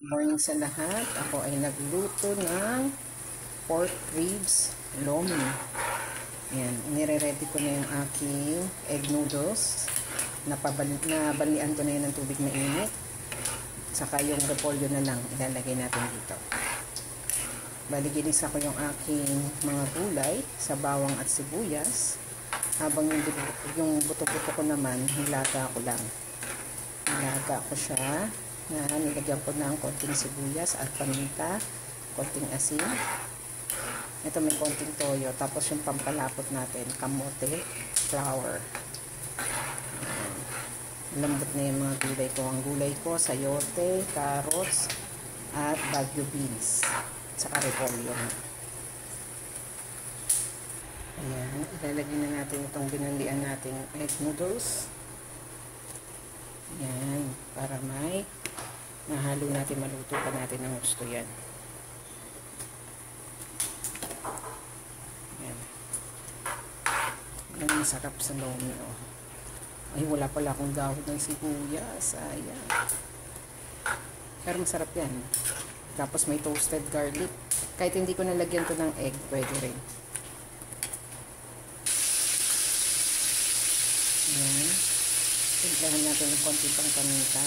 Morning sa lahat. Ako ay nagluto ng pork ribs lomi. Ayan, nire-ready ko na yung aking egg noodles. Nabalian ko na yun ng tubig na init. Saka yung repolyo na lang ilalagay natin dito. Bali, ginisa ko yung aking mga gulay sa bawang at sibuyas. Habang yung buto-buto ko naman, nilaga ko lang. Nilaga ko siya na nilagyan ko ng konting sibuyas at paminta, konting asin. Ito may konting toyo. Tapos yung pampalapot natin, kamote, flour. Lambot na yung mga gulay ko. Ang gulay ko, sayote, carrots, at baguio beans. Saka repolyo. Ayan, ilalagay na natin itong binalian nating egg noodles. Ayan, para may mahalo natin, maluto pa natin ng gusto yan. Ayan. Ang masarap sa lomi, oh. Ay, wala pala akong dahon ng sibuyas. Ayan. Pero masarap yan. Tapos may toasted garlic. Kahit hindi ko nalagyan to ng egg, pwede rin. Ayan. Timplahan natin ng konti pang paminta.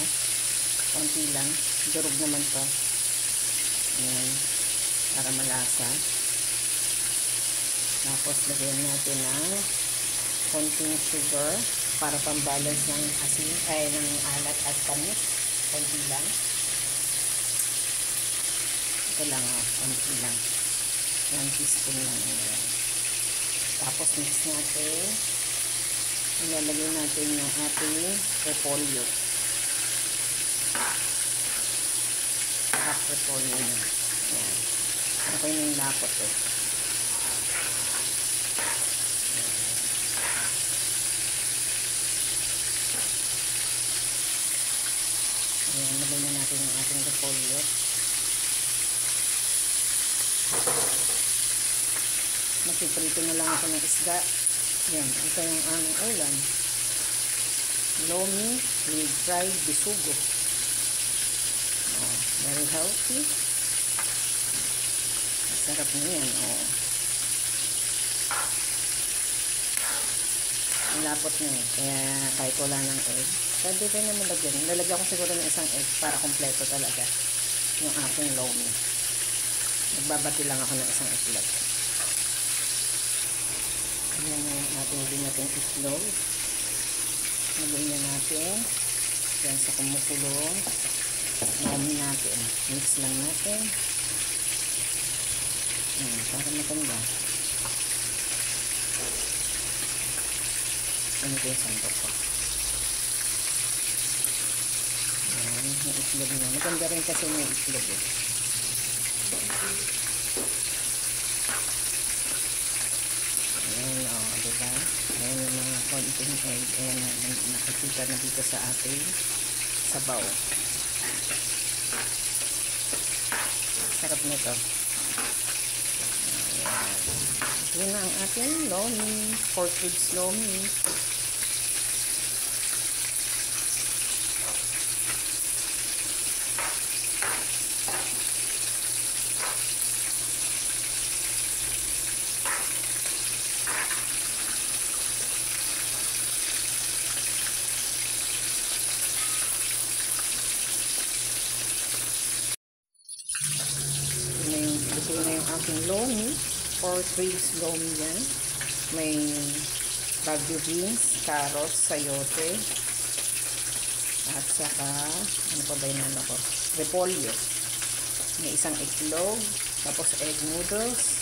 Konti lang. Durog naman to. Ayan. Para malasa. Tapos lagyan natin ng konting sugar para pambalance ng asin, ng alat at tamis. Konti lang. Ito lang, konti lang. 1 teaspoon lang. Ayan. Tapos mix natin. Ilalagay natin yung ating repolyo. Half repolyo na. Ayan. Okay na yung lapot eh. Ayan, lagay na natin yung ating repolyo. Magpiprito na lang ako ng isda. Yan, ito yung aming ulam. Lomi with fried bisugo. Oh, very healthy. Masarap na yan. Oh. Lapot na eh. Kaya kahit wala ng egg, pwede rin naman lagyan. Lalagyan ko siguro ng isang egg para kompleto talaga yung aking lomi. Nagbabati lang ako ng isang itlog. Ayan na yung ating binating itlog. Lagyan na natin. Yan sa kumukulong. Lomi natin. Mix lang natin. Ayan, para matanda. Ano ko yung sandok ko. Ayan, yung itlog niya. Maganda rin kasi yung itlog eh. Ayan, o, diba? Ayan yung mga konting egg. Ayan, nakikita na dito sa ating sabaw. Sarap nito. Ayan. Ito na ang ating lomi. Pork ribs lomi. Ito na yung aking lomi. Pork ribs lomi yan. May baguio beans, carrots, sayote, at saka ano pa ba yung ano ko? Repolyo. May isang itlog, tapos egg noodles,